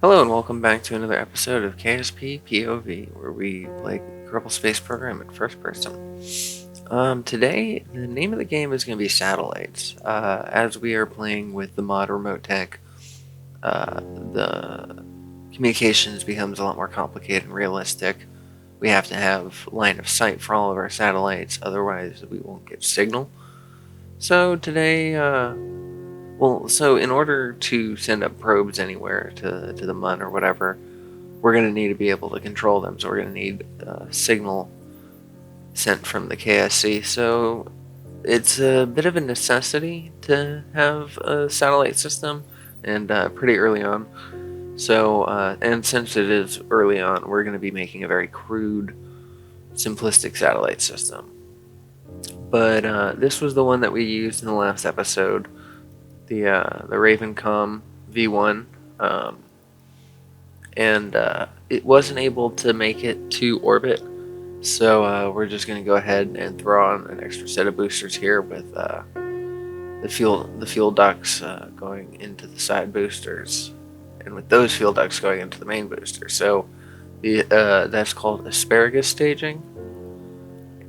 Hello and welcome back to another episode of KSP POV, where we play Kerbal Space Program in first person. Today, the name of the game is going to be Satellites. As we are playing with the mod Remote Tech, the communications becomes a lot more complicated and realistic. We have to have line of sight for all of our satellites, otherwise we won't get signal. So today, so in order to send up probes anywhere to the Mun or whatever, we're going to need to be able to control them. So we're going to need signal sent from the KSC. So it's a bit of a necessity to have a satellite system, and pretty early on. So, and since it is early on, we're going to be making a very crude, simplistic satellite system. But this was the one that we used in the last episode, the Ravencom V1, and it wasn't able to make it to orbit. So we're just going to go ahead and throw on an extra set of boosters here with the fuel ducts going into the side boosters, and with those fuel ducts going into the main booster. So that's called asparagus staging,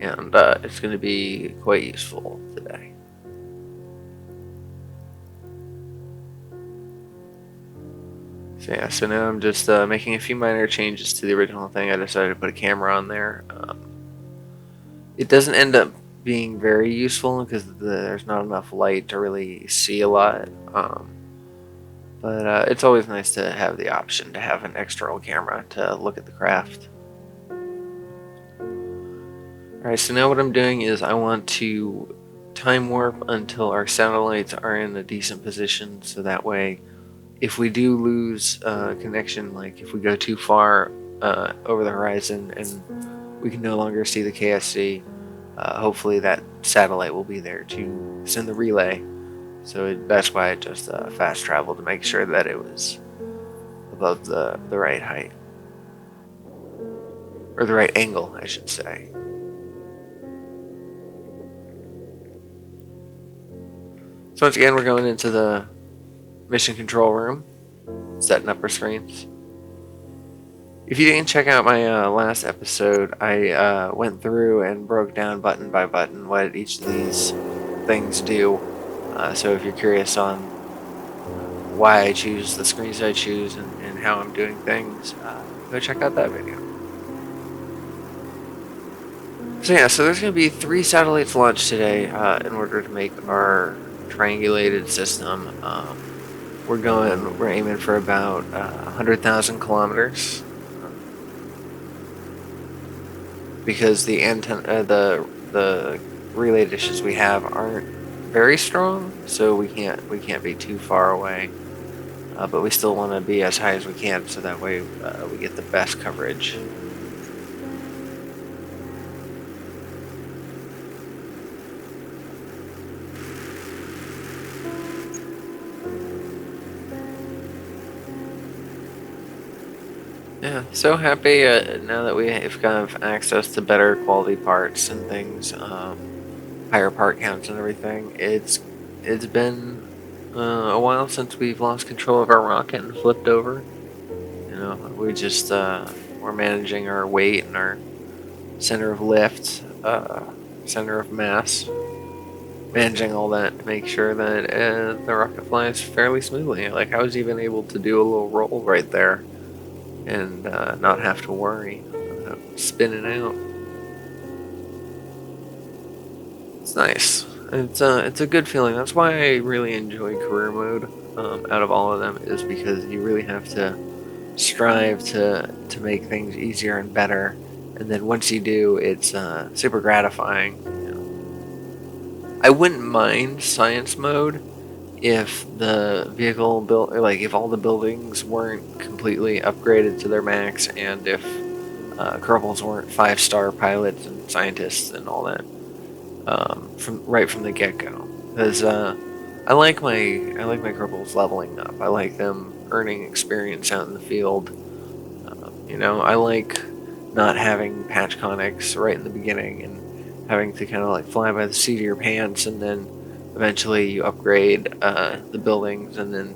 and it's going to be quite useful today. So now I'm just making a few minor changes to the original thing. I decided to put a camera on there. It doesn't end up being very useful because there's not enough light to really see a lot. But it's always nice to have the option to have an external camera to look at the craft. Alright, so now what I'm doing is I want to time warp until our satellites are in a decent position, so that way if we do lose connection, like if we go too far over the horizon and we can no longer see the KSC, hopefully that satellite will be there to send the relay. So that's why I just fast traveled to make sure that it was above the right height. Or the right angle, I should say. So once again, we're going into the mission control room, setting up our screens. If you didn't check out my last episode, I went through and broke down button by button what each of these things do. So if you're curious on why I choose the screens I choose and how I'm doing things, go check out that video. So there's going to be 3 satellites launched today in order to make our triangulated system. We're aiming for about 100,000 kilometers, because the antenna, the relay dishes we have aren't very strong, so we can't be too far away. But we still want to be as high as we can, so that way we get the best coverage. Yeah, so happy now that we have kind of access to better quality parts and things, higher part counts and everything. It's been a while since we've lost control of our rocket and flipped over. You know, we just we're managing our weight and our center of lift, center of mass, managing all that to make sure that the rocket flies fairly smoothly. Like, I was even able to do a little roll right there and not have to worry about spinning out. It's nice. It's a good feeling. That's why I really enjoy career mode out of all of them, is because you really have to strive to make things easier and better, and then once you do, it's super gratifying. You know. I wouldn't mind science mode if the vehicle if all the buildings weren't completely upgraded to their max, and if Kerbals weren't 5-star pilots and scientists and all that from the get-go, because I like my Kerbals leveling up. I like them earning experience out in the field. You know, I like not having patch conics right in the beginning and having to kind of like fly by the seat of your pants, and then eventually you upgrade the buildings, and then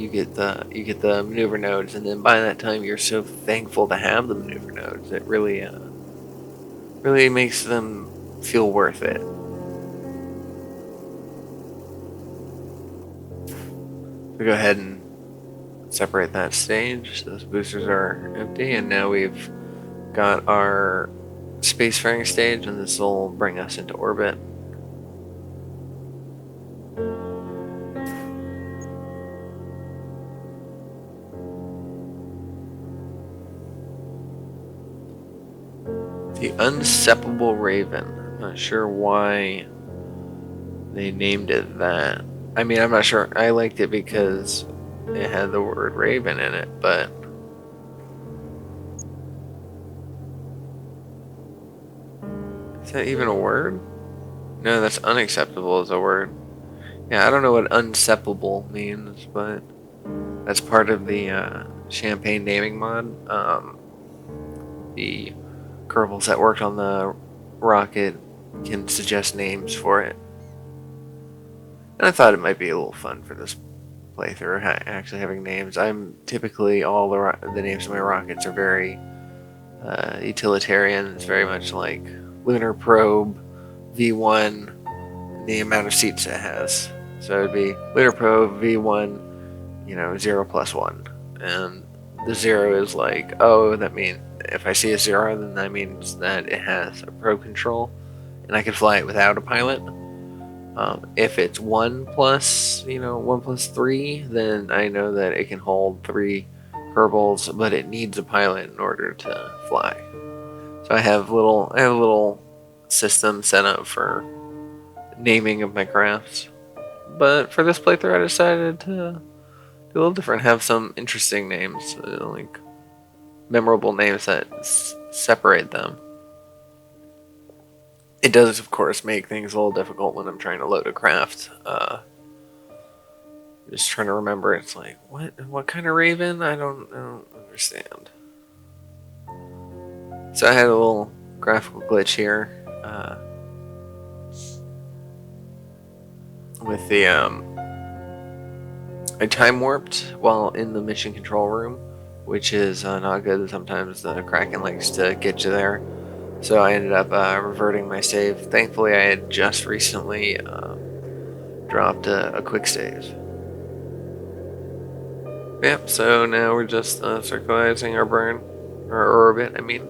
you get the maneuver nodes, and then by that time you're so thankful to have the maneuver nodes. It really really makes them feel worth it. We go ahead and separate that stage. Those boosters are empty, and now we've got our spacefaring stage, and this will bring us into orbit. The Unseppable Raven. I'm not sure why they named it that. I mean, I'm not sure. I liked it because it had the word Raven in it, but is that even a word? No, that's unacceptable as a word. Yeah, I don't know what unseppable means, but that's part of the Champagne naming mod. The Kerbals that worked on the rocket can suggest names for it. And I thought it might be a little fun for this playthrough, actually having names. I'm typically, all the names of my rockets are very utilitarian. It's very much like Lunar Probe, V1, the amount of seats it has. So it would be Lunar Probe, V1, 0 plus 1. And the 0 is like, oh, that means if I see a 0, then that means that it has a probe control, and I can fly it without a pilot. If it's 1 plus 3, then I know that it can hold 3 Kerbals, but it needs a pilot in order to fly. So I have a little system set up for naming of my crafts. But for this playthrough, I decided to do a little different, have some interesting names, like memorable names that separate them. It does, of course, make things a little difficult when I'm trying to load a craft. Just trying to remember. It's like, what kind of raven? I don't understand. So I had a little graphical glitch here with the I time warped while in the mission control room, which is not good. Sometimes the Kraken likes to get you there. So I ended up reverting my save. Thankfully, I had just recently dropped a quick save. Yep, so now we're just circularizing our burn, or orbit, I mean.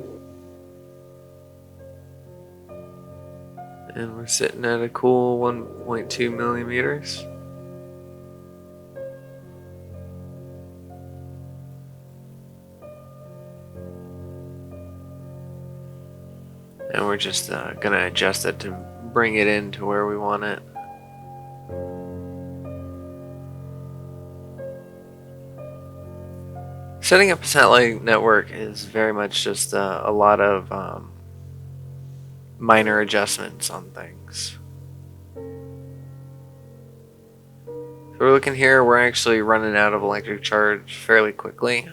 And we're sitting at a cool 1.2 millimeters. And we're just going to adjust it to bring it into where we want it. Setting up a satellite network is very much just a lot of minor adjustments on things. So we're looking here, we're actually running out of electric charge fairly quickly.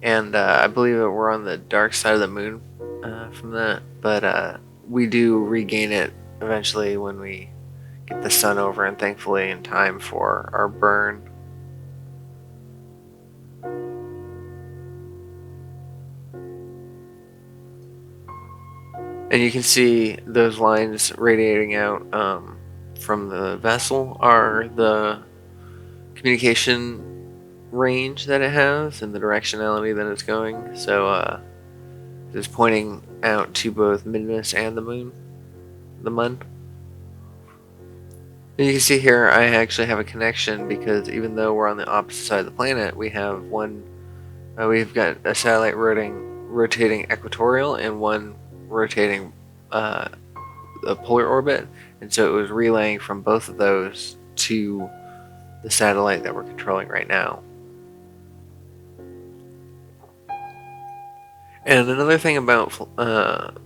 And I believe that we're on the dark side of the moon from that, but we do regain it eventually when we get the sun over, and thankfully in time for our burn. And you can see those lines radiating out from the vessel are the communication range that it has and the directionality that it's going. So it's pointing out to both Midmas and the moon, the Mun. And you can see here I actually have a connection, because even though we're on the opposite side of the planet, we have we've got a satellite rotating equatorial and one rotating a polar orbit, and so it was relaying from both of those to the satellite that we're controlling right now. And another thing about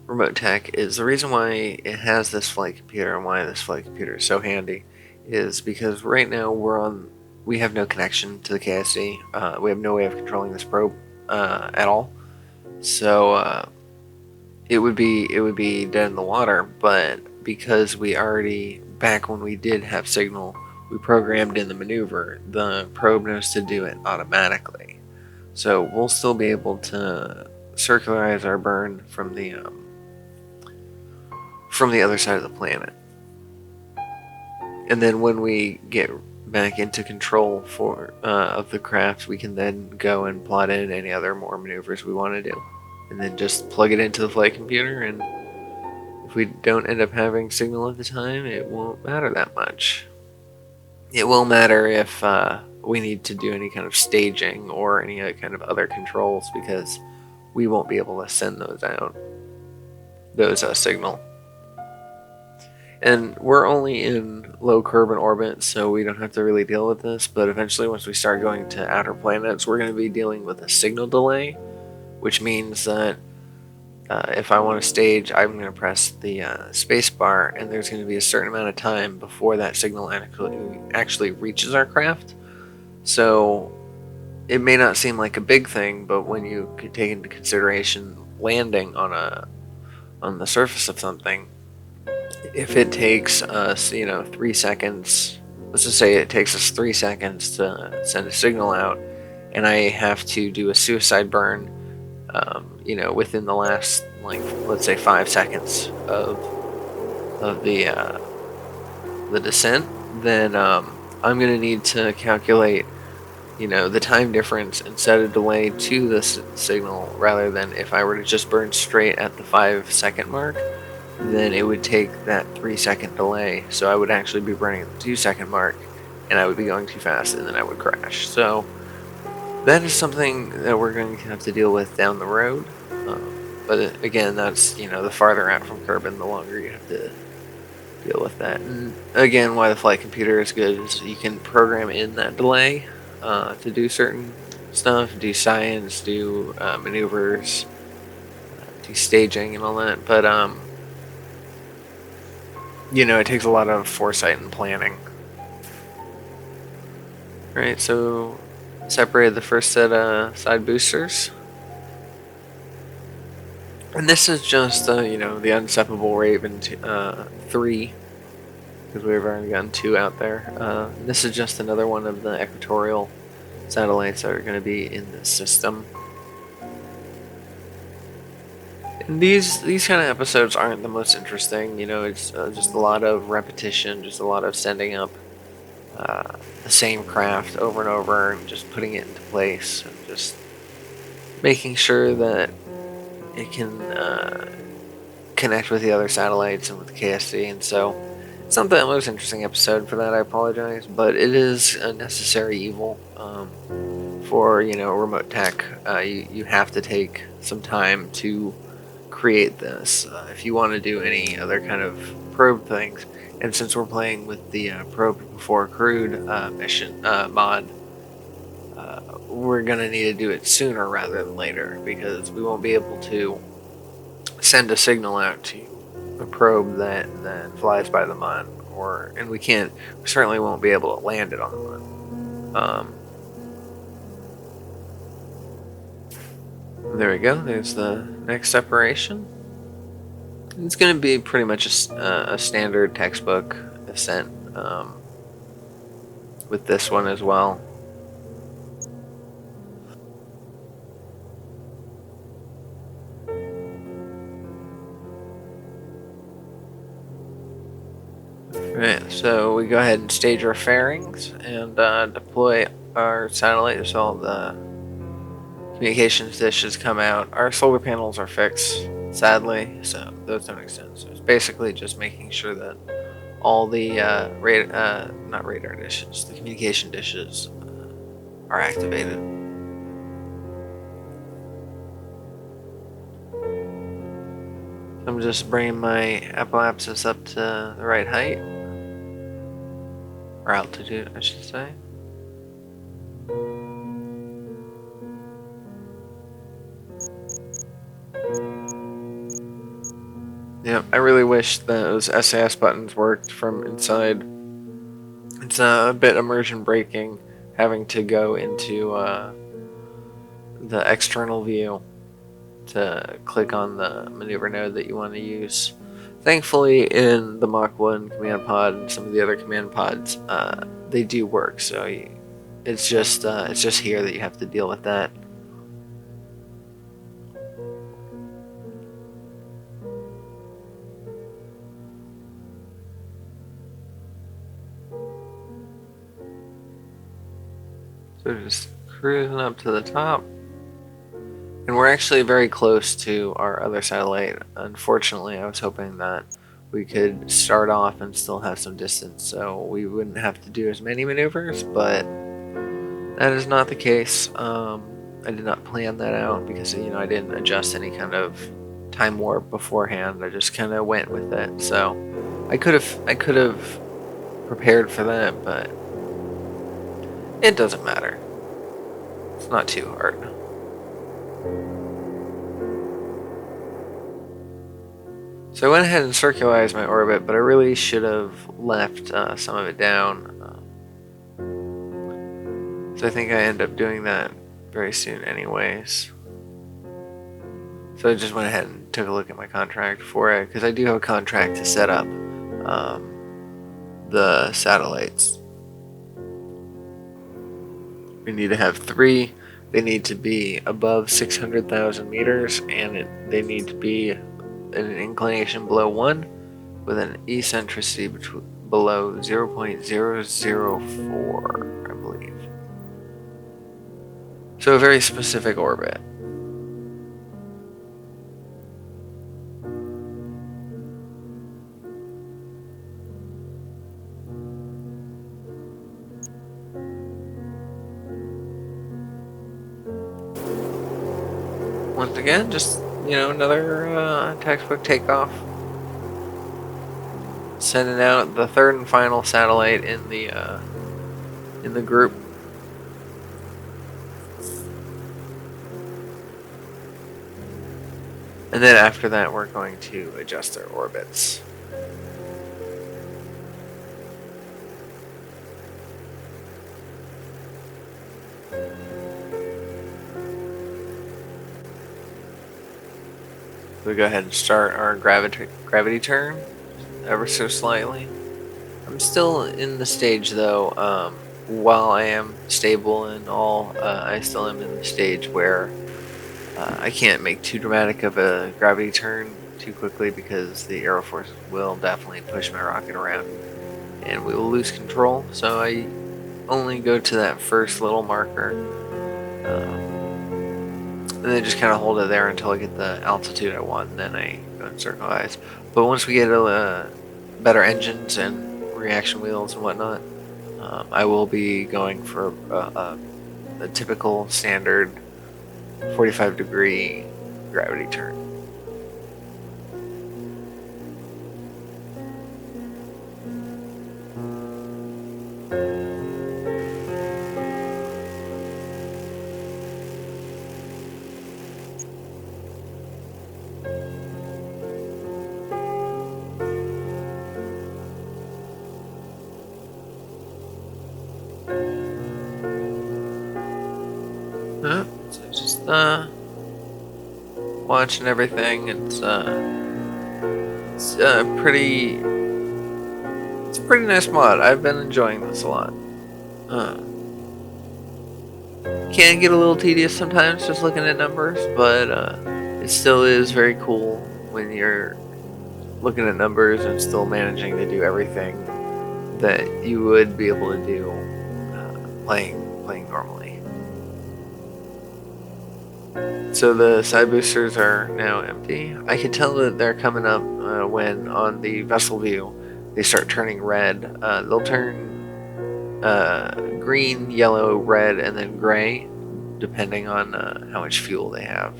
remote tech is the reason why it has this flight computer and why this flight computer is so handy is because right now we have no connection to the KSP. We have no way of controlling this probe at all. So it would be dead in the water. But because we already, back when we did have signal, we programmed in the maneuver, the probe knows to do it automatically. So we'll still be able to circularize our burn from the other side of the planet. And then when we get back into control of the craft, we can then go and plot in any other more maneuvers we want to do. And then just plug it into the flight computer, and if we don't end up having signal at the time, it won't matter that much. It will matter if we need to do any kind of staging or any kind of other controls, because we won't be able to send those out, those signal. And we're only in low Kerbin orbit, so we don't have to really deal with this, but eventually once we start going to outer planets, we're going to be dealing with a signal delay, which means that if I want to stage, I'm going to press the space bar, and there's going to be a certain amount of time before that signal actually reaches our craft. So it may not seem like a big thing, but when you take into consideration landing on the surface of something, if it takes us, 3 seconds, let's just say it takes us 3 seconds to send a signal out, and I have to do a suicide burn, within the last, let's say 5 seconds of the descent, then I'm going to need to calculate, the time difference and set a delay to the signal, rather than if I were to just burn straight at the 5-second mark, then it would take that 3-second delay. So I would actually be burning at the 2-second mark, and I would be going too fast, and then I would crash. So that is something that we're going to have to deal with down the road. But again, that's, the farther out from Kerbin, the longer you have to deal with that. And again, why the flight computer is good is you can program in that delay to do certain stuff, do science, do maneuvers, do staging and all that. But it takes a lot of foresight and planning. Alright, so separated the first set of side boosters. And this is just, the unseparable Raven 3, because we've already gotten 2 out there. This is just another one of the equatorial satellites that are going to be in this system. And these kind of episodes aren't the most interesting. It's just a lot of repetition, just a lot of sending up the same craft over and over, and just putting it into place, and just making sure that it can connect with the other satellites and with the KSP. And so it's not the most interesting episode for that, I apologize, but it is a necessary evil for remote tech. You have to take some time to create this if you want to do any other kind of probe things. And since we're playing with the probe before crewed mission mod, we're going to need to do it sooner rather than later, because we won't be able to send a signal out to a probe that flies by the mod, and we certainly won't be able to land it on the mod. There we go, there's the next separation. It's going to be pretty much a standard textbook ascent with this one as well. Right, so we go ahead and stage our fairings and deploy our satellite so all the communications dishes come out. Our solar panels are fixed, sadly, so those don't extend. So it's basically just making sure that all the not radar dishes, the communication dishes are activated. I'm just bringing my apoapsis up to the right height, or altitude, I should say. Yeah, I really wish those SAS buttons worked from inside. It's a bit immersion breaking having to go into the external view to click on the maneuver node that you want to use Thankfully, in the Mach 1 command pod and some of the other command pods, they do work. So it's just here that you have to deal with that. So just cruising up to the top. And we're actually very close to our other satellite. Unfortunately, I was hoping that we could start off and still have some distance so we wouldn't have to do as many maneuvers, but that is not the case. I did not plan that out because I didn't adjust any kind of time warp beforehand. I just kind of went with it. So I could have prepared for that, but it doesn't matter. It's not too hard. So I went ahead and circularized my orbit, but I really should have left some of it down. So I think I end up doing that very soon anyways. So I just went ahead and took a look at my contract for it, because I do have a contract to set up the satellites. We need to have 3. They need to be above 600,000 meters, and they need to be at an inclination below 1 with an eccentricity below 0.004, I believe. So a very specific orbit. Once again, just another textbook takeoff. Sending out the 3rd and final satellite in the group. And then after that, we're going to adjust their orbits. We go ahead and start our gravity turn, ever so slightly. I'm still in the stage though. While I am stable and all, I still am in the stage where I can't make too dramatic of a gravity turn too quickly, because the aeroforce will definitely push my rocket around and we will lose control. So I only go to that first little marker, and then just kind of hold it there until I get the altitude I want, and then I go and circularize. But once we get better engines and reaction wheels and whatnot, I will be going for a typical standard 45-degree gravity turn. So just watching everything. It's a pretty nice mod. I've been enjoying this a lot. Can get a little tedious sometimes just looking at numbers, but it still is very cool when you're looking at numbers and still managing to do everything that you would be able to do playing normally. So the side boosters are now empty. I can tell that they're coming up when on the vessel view they start turning red. They'll turn green, yellow, red, and then gray, depending on how much fuel they have.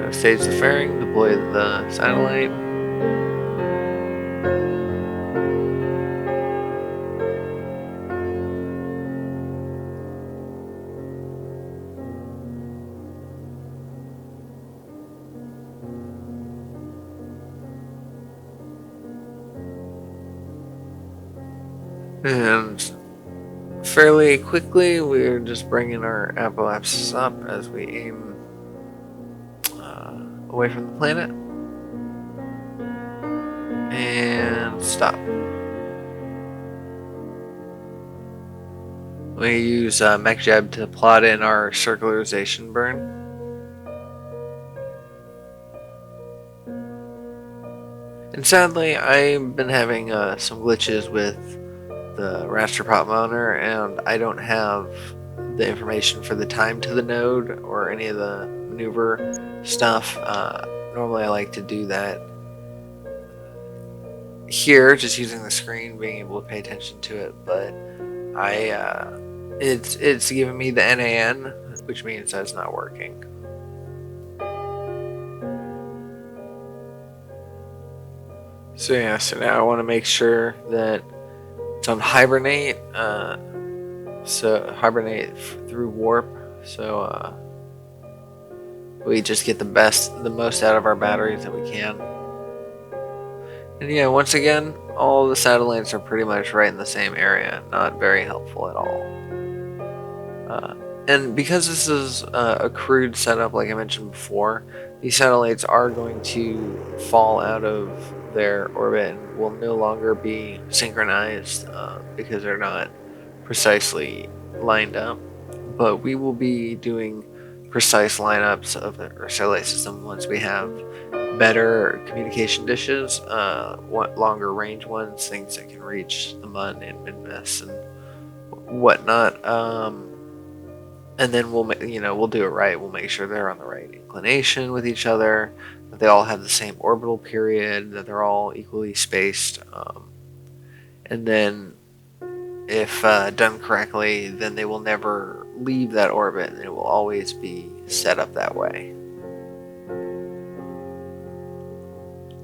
So stage the fairing, deploy the satellite. And fairly quickly, we're just bringing our apoapsis up as we aim away from the planet. And stop. We use MechJeb to plot in our circularization burn. And sadly, I've been having some glitches with the raster prop mounter, and I don't have the information for the time to the node or any of the maneuver stuff. Normally I like to do that here, just using the screen, being able to pay attention to it, but it's giving me the NAN, which means that it's not working. So yeah, so now I want to make sure that it's on hibernate. So hibernate through warp. So we just get the most out of our batteries that we can. And yeah, once again, all the satellites are pretty much right in the same area. Not very helpful at all. And because this is a crude setup, like I mentioned before, these satellites are going to fall out of their orbit and will no longer be synchronized because they're not precisely lined up. But we will be doing precise lineups of our satellite system once we have better communication dishes, longer range ones, things that can reach the Mun and Mid-Miss and whatnot. And then we'll do it right. We'll make sure they're on the right inclination with each other, that they all have the same orbital period, that they're all equally spaced. And then, if done correctly, then they will never leave that orbit, and it will always be set up that way.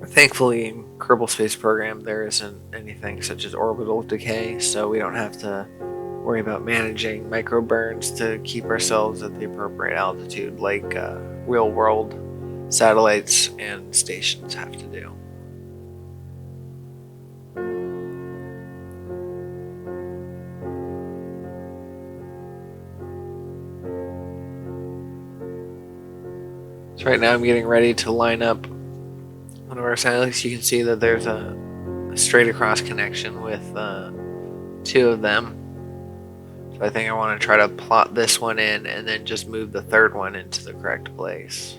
Thankfully, in Kerbal Space Program, there isn't anything such as orbital decay, so we don't have to worry about managing micro burns to keep ourselves at the appropriate altitude like real world satellites and stations have to do. So right now I'm getting ready to line up one of our satellites. You can see that there's a straight across connection with two of them. I think I want to try to plot this one in and then just move the third one into the correct place.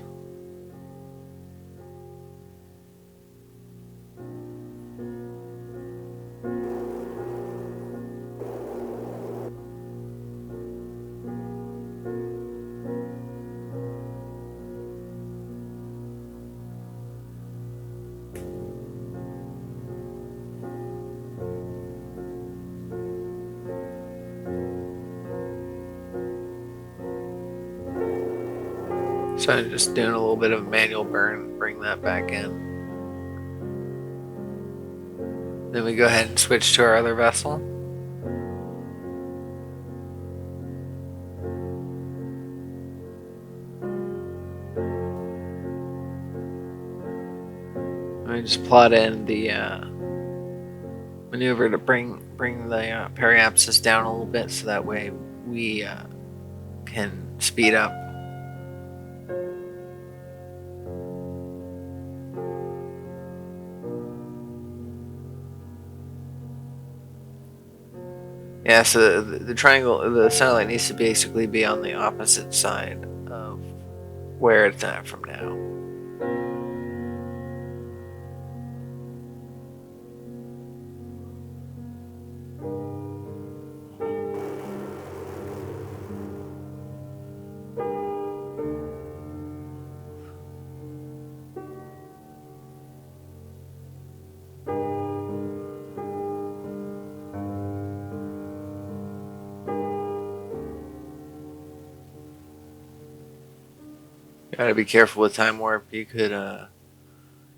So I'm just doing a little bit of manual burn, bring that back in. Then we go ahead and switch to our other vessel. I just plot in the maneuver to bring the periapsis down a little bit, so that way we can speed up. Yeah, so the satellite needs to basically be on the opposite side of where it's at from now. Gotta be careful with time warp. You could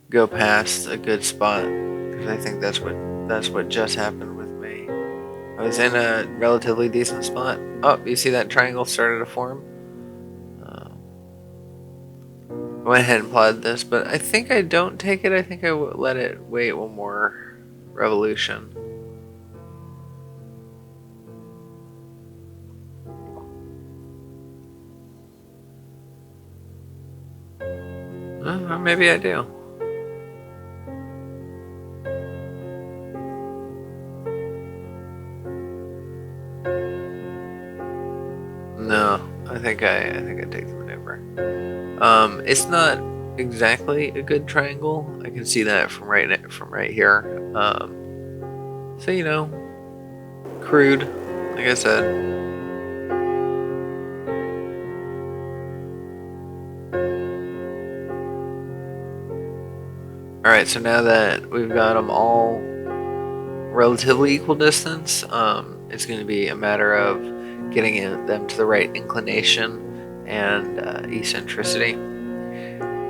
go past a good spot, because I think that's what just happened with me. I was in a relatively decent spot. Oh, you see that triangle started to form? I went ahead and plotted this, but I think I don't take it. I think I let it wait one more revolution. Maybe I do. No, I think I take the maneuver. It's not exactly a good triangle. I can see that from right here. So you know, crude, like I said. All right, so now that we've got them all relatively equal distance, it's going to be a matter of getting them to the right inclination and eccentricity.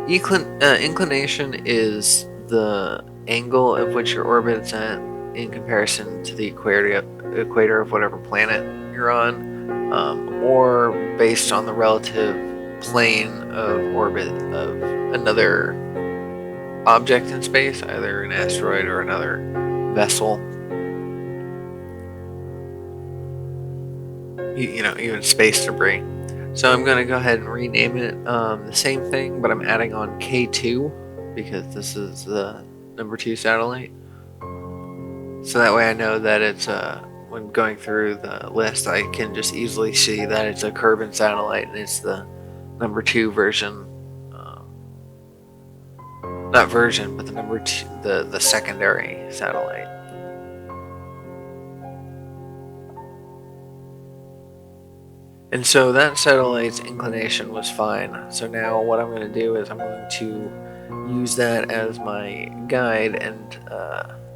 Inclination is the angle of which your orbit's at in comparison to the equator of whatever planet you're on, or based on the relative plane of orbit of another object in space, either an asteroid or another vessel. You know, even space debris. So I'm going to go ahead and rename it the same thing, but I'm adding on K2 because this is the number 2 satellite. So that way I know that it's when going through the list, I can just easily see that it's a Kerbin satellite and it's the number 2 version. Not version, but the number 2, the secondary satellite. And so that satellite's inclination was fine. So now what I'm going to do is I'm going to use that as my guide and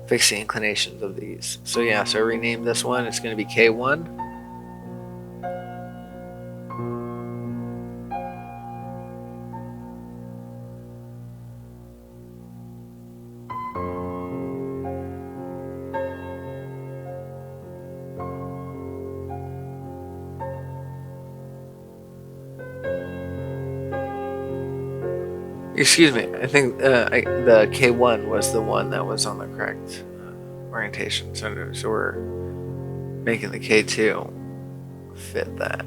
fix the inclinations of these. So yeah, so rename this one. It's going to be K1. Excuse me, I think the K1 was the one that was on the correct orientation. So we're making the K2 fit that.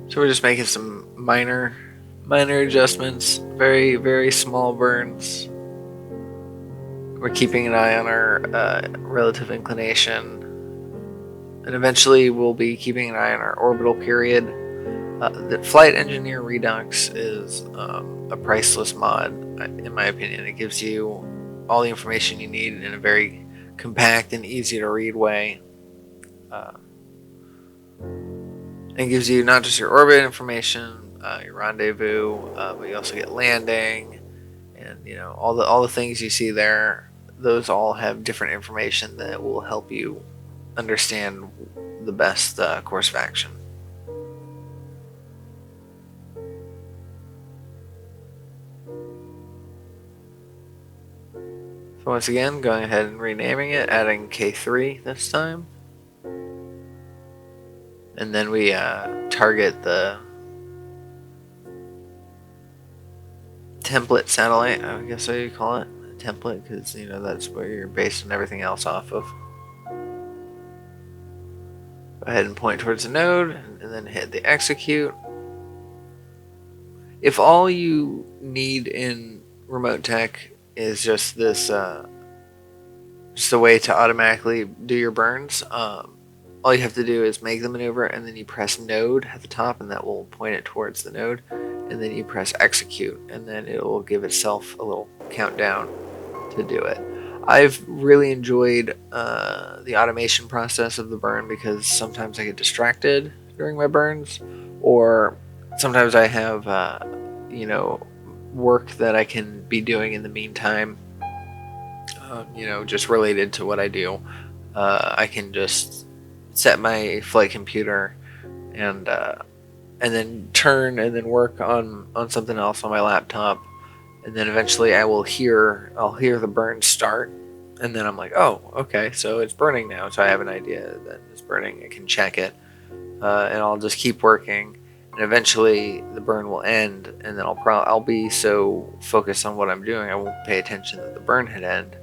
So we're just making some minor adjustments, very, very small burns. We're keeping an eye on our relative inclination, and eventually we'll be keeping an eye on our orbital period. The Flight Engineer Redux is a priceless mod, in my opinion. It gives you all the information you need in a very compact and easy to read way. It gives you not just your orbit information, your rendezvous, but you also get landing, and you know all the things you see there. Those all have different information that will help you understand the best course of action. So once again, going ahead and renaming it, adding K3 this time. And then we target the template satellite, I guess so you call it. Template, because you know that's where you're basing everything else off of. Go ahead and point towards the node and then hit the execute. If all you need in remote tech is just this just a way to automatically do your burns, all you have to do is make the maneuver and then you press node at the top and that will point it towards the node, and then you press execute and then it will give itself a little countdown to do it. I've really enjoyed the automation process of the burn because sometimes I get distracted during my burns, or sometimes I have you know, work that I can be doing in the meantime, you know, just related to what I do. I can just set my flight computer and then turn and then work on something else on my laptop, and then eventually I'll hear the burn start, and then I'm like, oh, okay, so it's burning now. So I have an idea that it's burning. I can check it, and I'll just keep working. And and eventually the burn will end, and then I'll be so focused on what I'm doing I won't pay attention that the burn had end,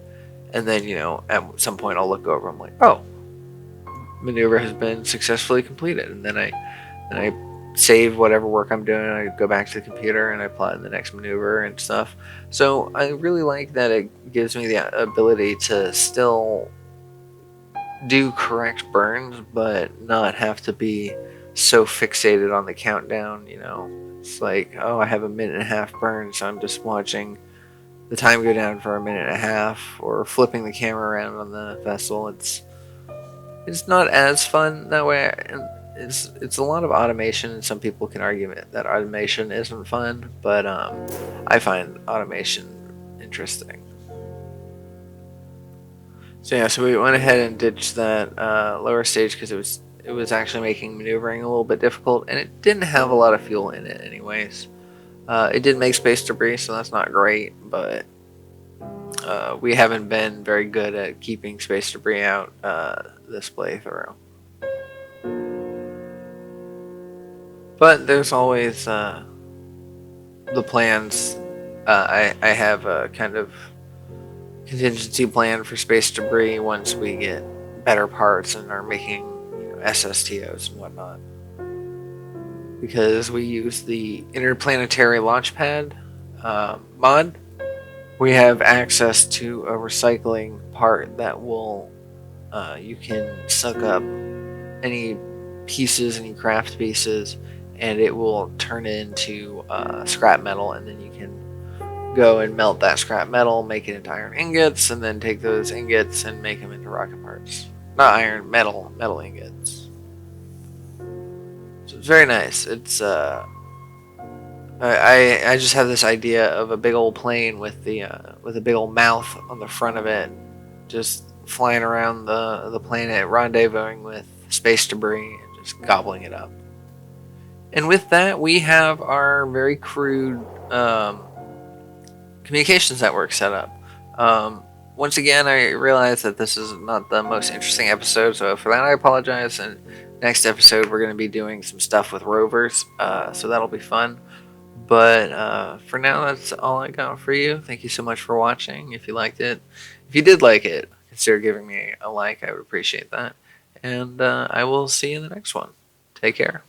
and then at some point I'll look over, I'm like, oh, maneuver has been successfully completed, and then I save whatever work I'm doing, I go back to the computer and I plot in the next maneuver and stuff. So I really like that it gives me the ability to still do correct burns, but not have to be so fixated on the countdown. It's like, oh, I have a minute and a half burn, so I'm just watching the time go down for a minute and a half, or flipping the camera around on the vessel. It's not as fun that way. It's a lot of automation, and some people can argue that automation isn't fun, but I find automation interesting. So yeah, so we went ahead and ditched that lower stage because it was actually making maneuvering a little bit difficult, and it didn't have a lot of fuel in it anyways. It did make space debris, so that's not great, but we haven't been very good at keeping space debris out this playthrough. But there's always the plans. I have a kind of contingency plan for space debris once we get better parts and are making SSTOs and whatnot. Because we use the interplanetary launchpad mod, we have access to a recycling part that will you can suck up any pieces, any craft pieces, and it will turn into scrap metal, and then you can go and melt that scrap metal, make it into iron ingots, and then take those ingots and make them into rocket parts. Not iron, metal ingots. So it's very nice. It's I just have this idea of a big old plane with a big old mouth on the front of it, just flying around the planet, rendezvousing with space debris and just gobbling it up. And with that, we have our very crude communications network set up. Once again, I realize that this is not the most interesting episode, so for that I apologize. And next episode, we're going to be doing some stuff with rovers, so that'll be fun. But for now, that's all I got for you. Thank you so much for watching. If you liked it, if you did like it, consider giving me a like. I would appreciate that. And I will see you in the next one. Take care.